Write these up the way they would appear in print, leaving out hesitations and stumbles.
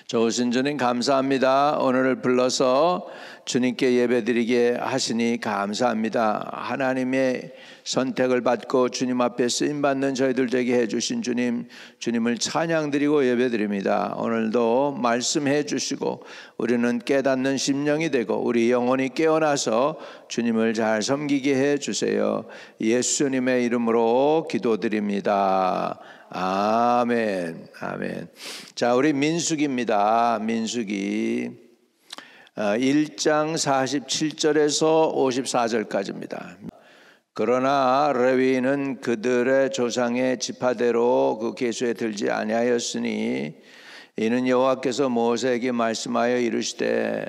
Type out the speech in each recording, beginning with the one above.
좋으신 주님 감사합니다. 오늘을 불러서 주님께 예배드리게 하시니 감사합니다. 하나님의 선택을 받고 주님 앞에 쓰임받는 저희들 되게 해주신 주님, 주님을 찬양드리고 예배드립니다. 오늘도 말씀해 주시고 우리는 깨닫는 심령이 되고 우리 영혼이 깨어나서 주님을 잘 섬기게 해주세요. 예수님의 이름으로 기도드립니다. 아멘, 아멘. 자, 우리 민수기입니다. 민수기 1장 47절에서 54절까지입니다. 그러나 레위인은 그들의 조상의 지파대로 그 계수에 들지 아니하였으니 이는 여호와께서 모세에게 말씀하여 이르시되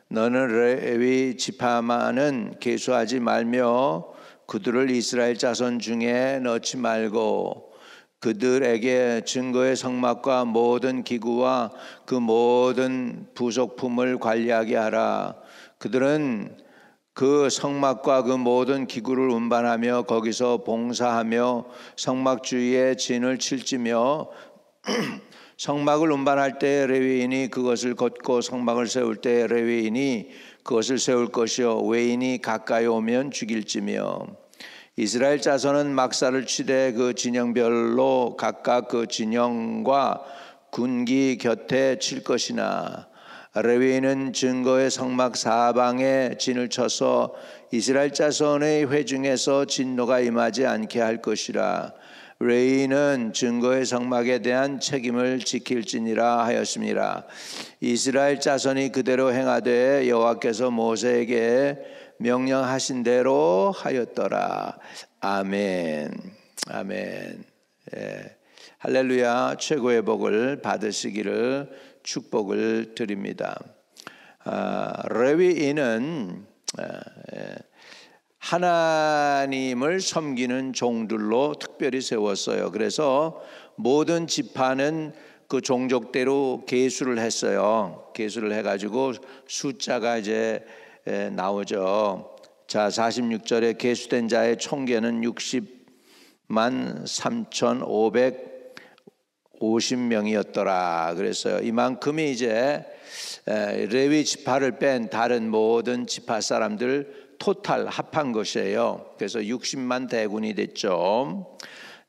너는 레위 지파만은 계수하지 말며 그들을 이스라엘 자손 중에 넣지 말고 그들에게 증거의 성막과 모든 기구와 그 모든 부속품을 관리하게 하라. 그들은 그 성막과 그 모든 기구를 운반하며 거기서 봉사하며 성막 주위에 진을 칠지며 성막을 운반할 때 레위인이 그것을 걷고 성막을 세울 때 레위인이 그것을 세울 것이요 외인이 가까이 오면 죽일지며 이스라엘 자손은 막사를 치되 그 진영별로 각각 그 진영과 군기 곁에 칠 것이나 레위인은 증거의 성막 사방에 진을 쳐서 이스라엘 자손의 회중에서 진노가 임하지 않게 할 것이라. 레위인은 증거의 성막에 대한 책임을 지킬지니라 하였습니다. 이스라엘 자손이 그대로 행하되 여호와께서 모세에게 명령하신 대로 하였더라. 아멘. 아멘. 예. 할렐루야. 최고의 복을 받으시기를 축복을 드립니다. 레위인은 하나님을 섬기는 종들로 특별히 세웠어요. 그래서 모든 지파는 그 종족대로 계수를 했어요. 계수를 해가지고 숫자가 이제 나오죠. 자, 46절에 계수된 자의 총계는 60만 3,550명이었더라 그랬어요. 이만큼이 이제 레위 지파를 뺀 다른 모든 지파 사람들 토탈 합한 것이에요. 그래서 60만 대군이 됐죠.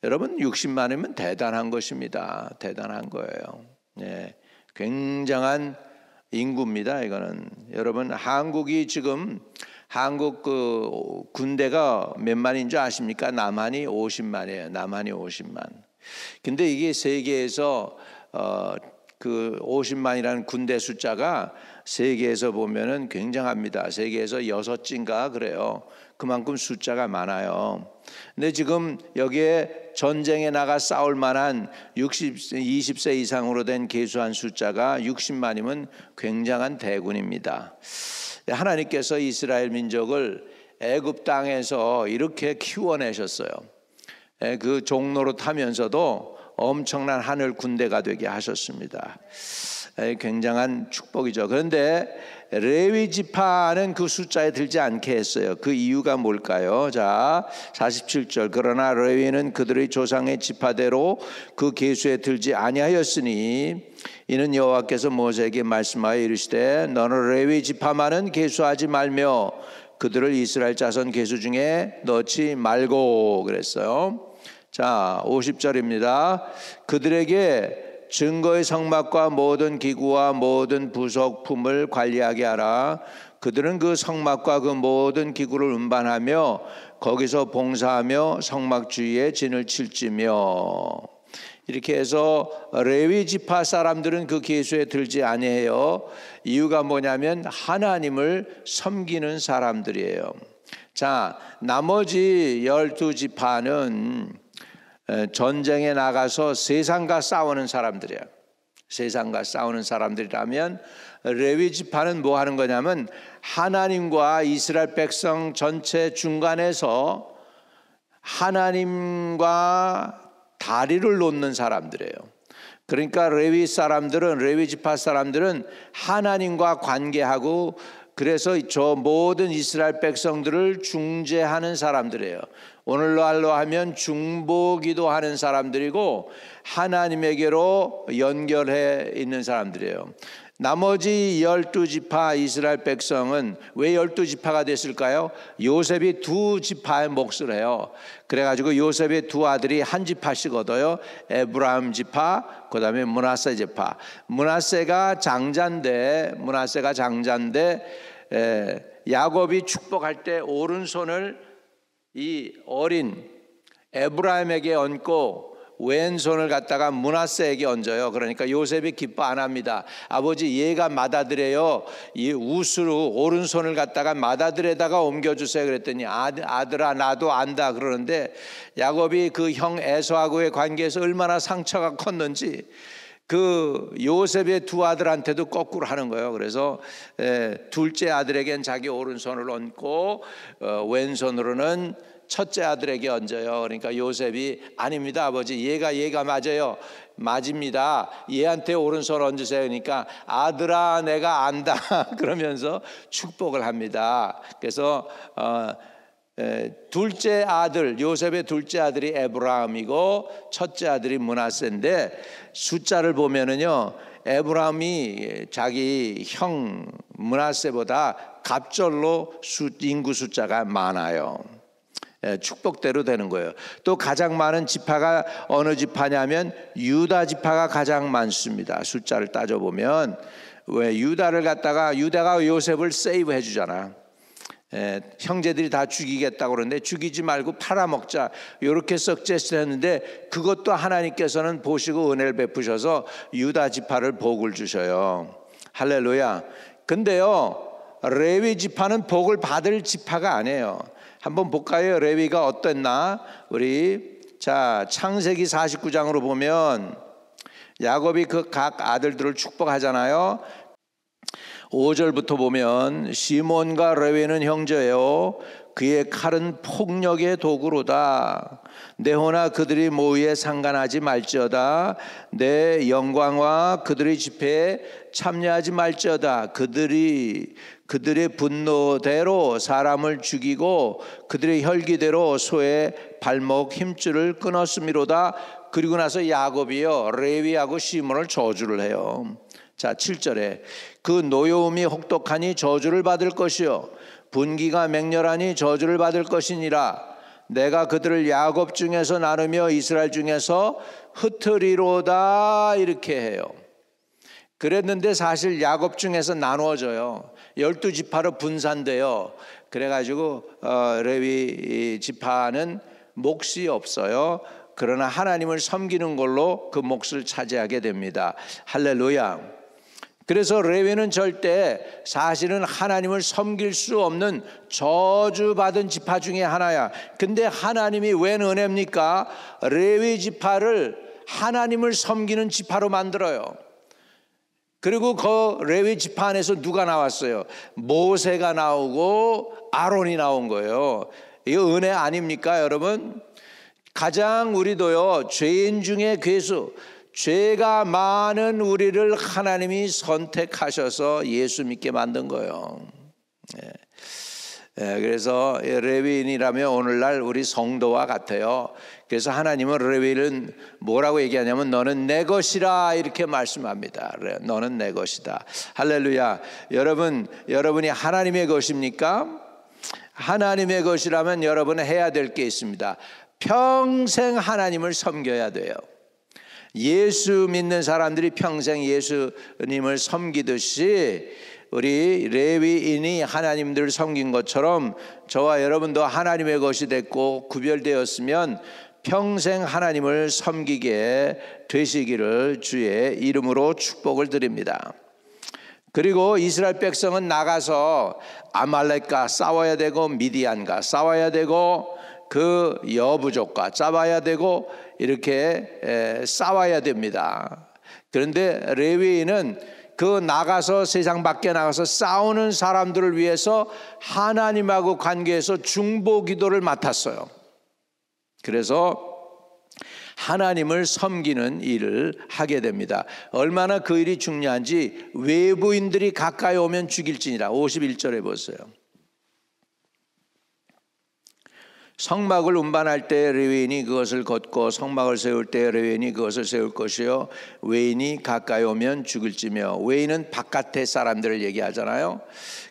여러분 60만이면 대단한 것입니다. 대단한 거예요. 네, 굉장한 인구입니다. 이거는 여러분 한국이 지금 한국 그 군대가 몇 만인 줄 아십니까? 남한이 50만이에요. 남한이 50만. 근데 이게 세계에서 그 50만이라는 군대 숫자가 세계에서 보면은 굉장합니다. 세계에서 6째인가 그래요. 그만큼 숫자가 많아요. 근데 지금 여기에 전쟁에 나가 싸울 만한 20세 이상으로 된 계수한 숫자가 60만이면 굉장한 대군입니다. 하나님께서 이스라엘 민족을 애굽 땅에서 이렇게 키워내셨어요. 그 종로로 타면서도 엄청난 하늘 군대가 되게 하셨습니다. 굉장한 축복이죠. 그런데 레위 지파는 그 숫자에 들지 않게 했어요. 그 이유가 뭘까요? 자, 47절. 그러나 레위는 그들의 조상의 지파대로 그 계수에 들지 아니하였으니 이는 여호와께서 모세에게 말씀하여 이르시되 너는 레위 지파만은 계수하지 말며 그들을 이스라엘 자손 계수 중에 넣지 말고 그랬어요. 자, 50절입니다. 그들에게 증거의 성막과 모든 기구와 모든 부속품을 관리하게 하라. 그들은 그 성막과 그 모든 기구를 운반하며 거기서 봉사하며 성막 주위에 진을 칠지며 이렇게 해서 레위 지파 사람들은 그 계수에 들지 아니해요. 이유가 뭐냐면 하나님을 섬기는 사람들이에요. 자, 나머지 12지파는 전쟁에 나가서 세상과 싸우는 사람들이에요. 세상과 싸우는 사람들이라면 레위 지파는 뭐 하는 거냐면 하나님과 이스라엘 백성 전체 중간에서 하나님과 다리를 놓는 사람들이에요. 그러니까 레위 지파 사람들은 하나님과 관계하고 그래서 저 모든 이스라엘 백성들을 중재하는 사람들이에요. 오늘날로 하면 중보기도 하는 사람들이고 하나님에게로 연결해 있는 사람들이에요. 나머지 12지파 이스라엘 백성은 왜 12지파가 됐을까요? 요셉이 2지파의 몫을 해요. 그래가지고 요셉의 2 아들이 한 지파씩 얻어요. 에브라임 지파, 그 다음에 므낫세 지파. 므낫세가 장자인데 야곱이 축복할 때 오른손을 이 어린 에브라임에게 얹고 왼손을 갖다가 므낫세에게 얹어요. 그러니까 요셉이 기뻐 안 합니다. 아버지, 얘가 맏아들이에요. 이 우스로 오른손을 갖다가 맏아들에다가 옮겨주세요. 그랬더니 아들아, 나도 안다 그러는데, 야곱이 그 형 에서하고의 관계에서 얼마나 상처가 컸는지 그 요셉의 2 아들한테도 거꾸로 하는 거예요. 그래서 둘째 아들에겐 자기 오른손을 얹고 왼손으로는 첫째 아들에게 얹어요. 그러니까 요셉이 아닙니다 아버지, 얘가 맞아요. 맞습니다. 얘한테 오른손 얹으세요. 그러니까 아들아, 내가 안다 그러면서 축복을 합니다. 그래서 둘째 아들, 요셉의 둘째 아들이 에브라임이고 첫째 아들이 므낫세인데, 숫자를 보면은요, 에브라임이 자기 형 므낫세보다 갑절로 인구 숫자가 많아요. 축복대로 되는 거예요. 또 가장 많은 지파가 어느 지파냐면 유다 지파가 가장 많습니다. 숫자를 따져보면. 왜? 유다가 요셉을 세이브해 주잖아. 형제들이 다 죽이겠다고 그러는데 죽이지 말고 팔아먹자, 이렇게 석제스를 했는데, 그것도 하나님께서는 보시고 은혜를 베푸셔서 유다 지파를 복을 주셔요. 할렐루야. 근데요, 레위 지파는 복을 받을 지파가 아니에요. 한번 볼까요? 레위가 어땠나? 우리 창세기 49장으로 보면 야곱이 그 각 아들들을 축복하잖아요. 5절부터 보면 시몬과 레위는 형제요, 그의 칼은 폭력의 도구로다. 내 호나 그들이 모의에 상관하지 말지어다. 내 영광과 그들의 집회에 참여하지 말지어다. 그들의 분노대로 사람을 죽이고 그들의 혈기대로 소의 발목 힘줄을 끊었음이로다. 그리고 나서 야곱이요, 레위하고 시몬을 저주를 해요. 자, 7절에 그 노여움이 혹독하니 저주를 받을 것이요, 분기가 맹렬하니 저주를 받을 것이니라. 내가 그들을 야곱 중에서 나누며 이스라엘 중에서 흩으리로다. 이렇게 해요. 그랬는데 사실 야곱 중에서 나누어져요. 12지파로 분산돼요. 그래가지고 레위 지파는 몫이 없어요. 그러나 하나님을 섬기는 걸로 그 몫을 차지하게 됩니다. 할렐루야. 그래서 레위는 절대 사실은 하나님을 섬길 수 없는 저주받은 지파 중에 하나야. 근데 하나님이 웬 은혜입니까? 레위 지파를 하나님을 섬기는 지파로 만들어요. 그리고 그 레위 지파 안에서 누가 나왔어요? 모세가 나오고 아론이 나온 거예요. 이거 은혜 아닙니까, 여러분? 가장 우리도요, 죄인 중에 괴수, 죄가 많은 우리를 하나님이 선택하셔서 예수 믿게 만든 거예요. 그래서 레위인이라면 오늘날 우리 성도와 같아요. 그래서 하나님은 레위를 뭐라고 얘기하냐면 너는 내 것이라 이렇게 말씀합니다. 너는 내 것이다. 할렐루야. 여러분이 하나님의 것입니까? 하나님의 것이라면 여러분은 해야 될 게 있습니다. 평생 하나님을 섬겨야 돼요. 예수 믿는 사람들이 평생 예수님을 섬기듯이 우리 레위인이 하나님들을 섬긴 것처럼 저와 여러분도 하나님의 것이 됐고 구별되었으면 평생 하나님을 섬기게 되시기를 주의 이름으로 축복을 드립니다. 그리고 이스라엘 백성은 나가서 아말렉과 싸워야 되고 미디안과 싸워야 되고 그 여부족과 싸워야 되고 이렇게 싸워야 됩니다. 그런데 레위인은 그 나가서 세상 밖에 나가서 싸우는 사람들을 위해서 하나님하고 관계해서 중보 기도를 맡았어요. 그래서 하나님을 섬기는 일을 하게 됩니다. 얼마나 그 일이 중요한지 외부인들이 가까이 오면 죽일지니라. 51절에 보세요. 성막을 운반할 때 레위인이 그것을 걷고 성막을 세울 때 레위인이 그것을 세울 것이요 외인이 가까이 오면 죽을지며. 외인은 바깥의 사람들을 얘기하잖아요.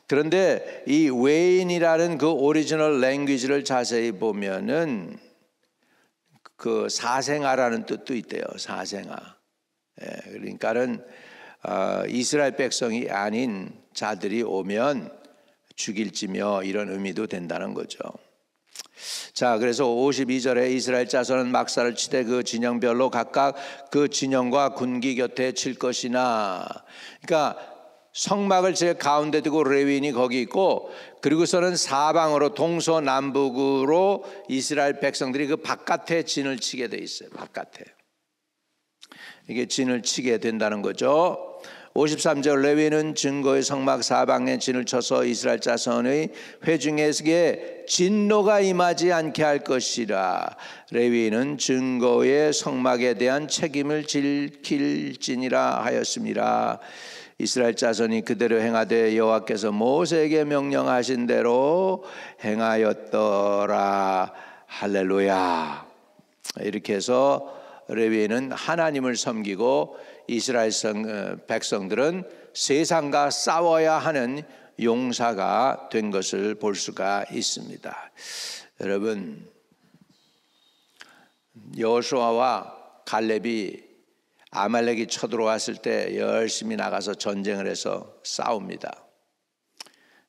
그런데 이 외인이라는 그 오리지널 랭귀지를 자세히 보면은 그 사생아라는 뜻도 있대요. 사생아. 그러니까는 이스라엘 백성이 아닌 자들이 오면 죽일지며 이런 의미도 된다는 거죠. 자, 그래서 52절에 이스라엘 자손은 막사를 치되 그 진영별로 각각 그 진영과 군기 곁에 칠 것이나. 그러니까 성막을 제일 가운데 두고 레위인이 거기 있고, 그리고서는 사방으로 동서남북으로 이스라엘 백성들이 그 바깥에 진을 치게 돼 있어요. 바깥에 이게 진을 치게 된다는 거죠. 53절 레위인은 증거의 성막 사방에 진을 쳐서 이스라엘 자손의 회중에게 진노가 임하지 않게 할 것이라. 레위인은 증거의 성막에 대한 책임을 지킬지니라 하였습니다. 이스라엘 자손이 그대로 행하되 여호와께서 모세에게 명령하신 대로 행하였더라. 할렐루야. 이렇게 해서 레위인은 하나님을 섬기고 이스라엘 백성들은 세상과 싸워야 하는 용사가 된 것을 볼 수가 있습니다. 여러분, 여호수아와 갈렙이 아말렉이 쳐들어왔을 때 열심히 나가서 전쟁을 해서 싸웁니다.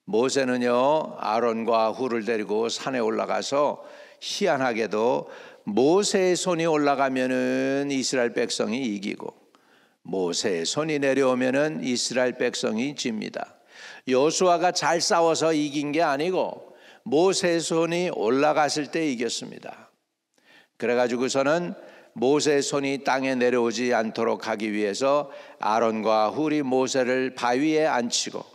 모세는요 아론과 훌을 데리고 산에 올라가서 희한하게도 모세의 손이 올라가면은 이스라엘 백성이 이기고 모세의 손이 내려오면은 이스라엘 백성이 집니다. 여호수아가 잘 싸워서 이긴 게 아니고 모세의 손이 올라갔을 때 이겼습니다. 그래가지고서는 모세의 손이 땅에 내려오지 않도록 하기 위해서 아론과 훌이 모세를 바위에 앉히고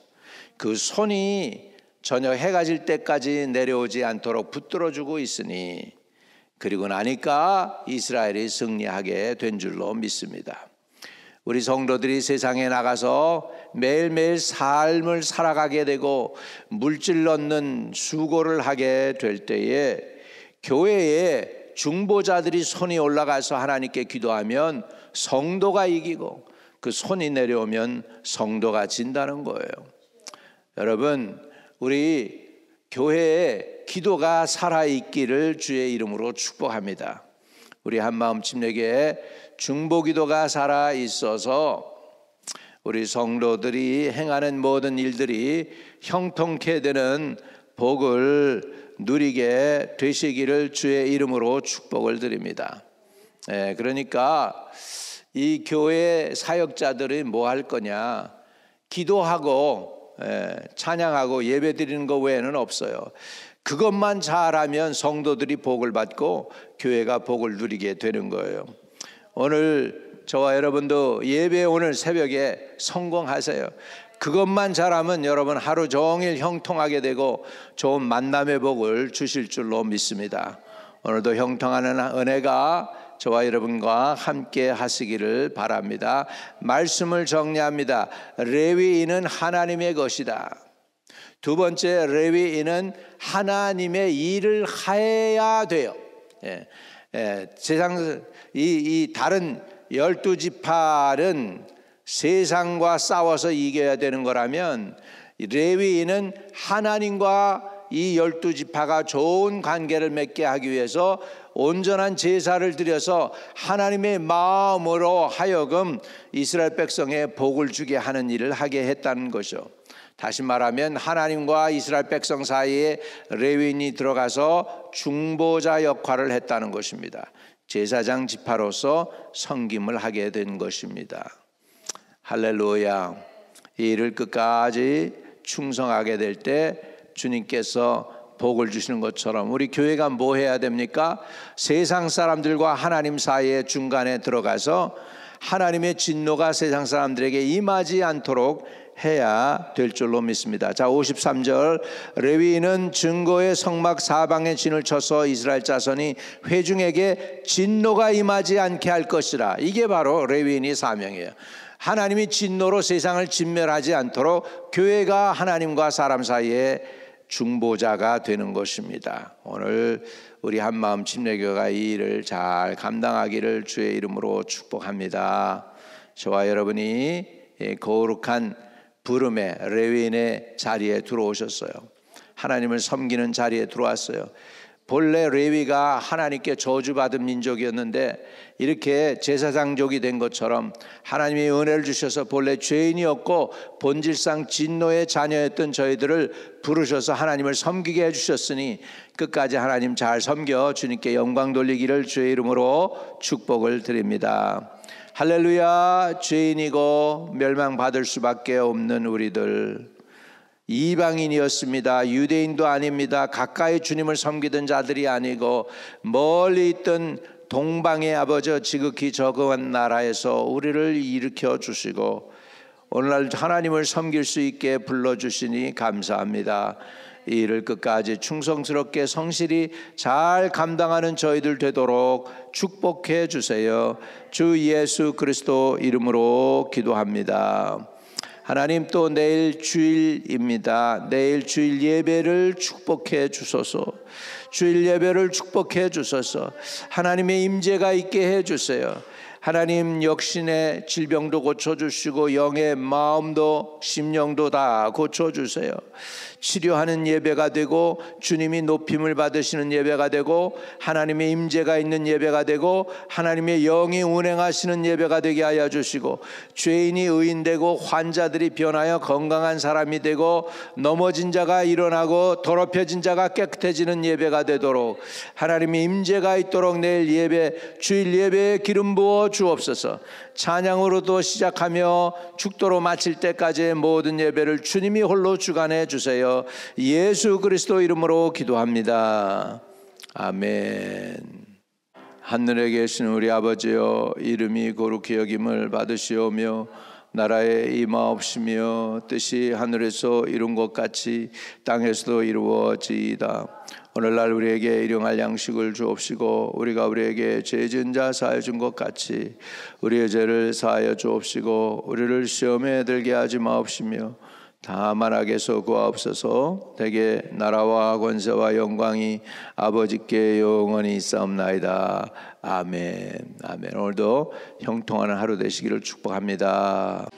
그 손이 저녁 해가 질 때까지 내려오지 않도록 붙들어주고 있으니, 그리고 나니까 이스라엘이 승리하게 된 줄로 믿습니다. 우리 성도들이 세상에 나가서 매일매일 삶을 살아가게 되고 물질 얻는 수고를 하게 될 때에 교회에 중보자들이 손이 올라가서 하나님께 기도하면 성도가 이기고 그 손이 내려오면 성도가 진다는 거예요. 여러분, 우리 교회에 기도가 살아있기를 주의 이름으로 축복합니다. 우리 한마음 침례교회에 중보기도가 살아있어서 우리 성도들이 행하는 모든 일들이 형통케 되는 복을 누리게 되시기를 주의 이름으로 축복을 드립니다. 그러니까 이 교회 사역자들이 뭐 할 거냐? 기도하고 찬양하고 예배 드리는 것 외에는 없어요. 그것만 잘하면 성도들이 복을 받고 교회가 복을 누리게 되는 거예요. 오늘 저와 여러분도 예배 오늘 새벽에 성공하세요. 그것만 잘하면 여러분 하루 종일 형통하게 되고 좋은 만남의 복을 주실 줄로 믿습니다. 오늘도 형통하는 은혜가 저와 여러분과 함께 하시기를 바랍니다. 말씀을 정리합니다. 레위인은 하나님의 것이다. 두 번째, 레위인은 하나님의 일을 해야 돼요. 세상 이 다른 12지파는 세상과 싸워서 이겨야 되는 거라면 레위인은 하나님과 이 12지파가 좋은 관계를 맺게 하기 위해서 온전한 제사를 드려서 하나님의 마음으로 하여금 이스라엘 백성에 복을 주게 하는 일을 하게 했다는 것이죠. 다시 말하면 하나님과 이스라엘 백성 사이에 레위인이 들어가서 중보자 역할을 했다는 것입니다. 제사장 지파로서 섬김을 하게 된 것입니다. 할렐루야. 이 일을 끝까지 충성하게 될 때 주님께서 복을 주시는 것처럼 우리 교회가 뭐 해야 됩니까? 세상 사람들과 하나님 사이의 중간에 들어가서 하나님의 진노가 세상 사람들에게 임하지 않도록 해야 될 줄로 믿습니다. 자, 53절 레위인은 증거의 성막 사방에 진을 쳐서 이스라엘 자손이 회중에게 진노가 임하지 않게 할 것이라. 이게 바로 레위인의 사명이에요. 하나님이 진노로 세상을 진멸하지 않도록 교회가 하나님과 사람 사이에 중보자가 되는 것입니다. 오늘 우리 한마음 침례교회가 이 일을 잘 감당하기를 주의 이름으로 축복합니다. 저와 여러분이 거룩한 부름의 레위인의 자리에 들어오셨어요. 하나님을 섬기는 자리에 들어왔어요. 본래 레위가 하나님께 저주받은 민족이었는데 이렇게 제사장족이 된 것처럼 하나님이 은혜를 주셔서 본래 죄인이었고 본질상 진노의 자녀였던 저희들을 부르셔서 하나님을 섬기게 해주셨으니 끝까지 하나님 잘 섬겨 주님께 영광 돌리기를 주의 이름으로 축복을 드립니다. 할렐루야. 죄인이고 멸망받을 수밖에 없는 우리들, 이방인이었습니다. 유대인도 아닙니다. 가까이 주님을 섬기던 자들이 아니고 멀리 있던 동방의 아버지 지극히 적은 나라에서 우리를 일으켜 주시고 오늘날 하나님을 섬길 수 있게 불러주시니 감사합니다. 이 일을 끝까지 충성스럽게 성실히 잘 감당하는 저희들 되도록 축복해 주세요. 주 예수 그리스도 이름으로 기도합니다. 하나님, 또 내일 주일입니다. 내일 주일 예배를 축복해 주소서. 주일 예배를 축복해 주소서. 하나님의 임재가 있게 해 주세요. 하나님, 역신의 질병도 고쳐주시고 영의 마음도 심령도 다 고쳐주세요. 치료하는 예배가 되고 주님이 높임을 받으시는 예배가 되고 하나님의 임재가 있는 예배가 되고 하나님의 영이 운행하시는 예배가 되게 하여 주시고 죄인이 의인되고 환자들이 변하여 건강한 사람이 되고 넘어진 자가 일어나고 더럽혀진 자가 깨끗해지는 예배가 되도록 하나님의 임재가 있도록 내일 예배, 주일 예배에 기름 부어 주옵소서. 찬양으로도 시작하며 축도로 마칠 때까지의 모든 예배를 주님이 홀로 주관해 주세요. 예수 그리스도 이름으로 기도합니다. 아멘. 하늘에 계신 우리 아버지여, 이름이 거룩히 여김을 받으시오며 나라에 임하옵시며 뜻이 하늘에서 이룬 것 같이 땅에서도 이루어지이다. 오늘날 우리에게 일용할 양식을 주옵시고 우리가 우리에게 죄 지은 자 사하여 준 것 같이 우리의 죄를 사하여 주옵시고 우리를 시험에 들게 하지 마옵시며 다만 악에서 구하옵소서. 대개 나라와 권세와 영광이 아버지께 영원히 있사옵나이다. 아멘. 아멘. 오늘도 형통하는 하루 되시기를 축복합니다.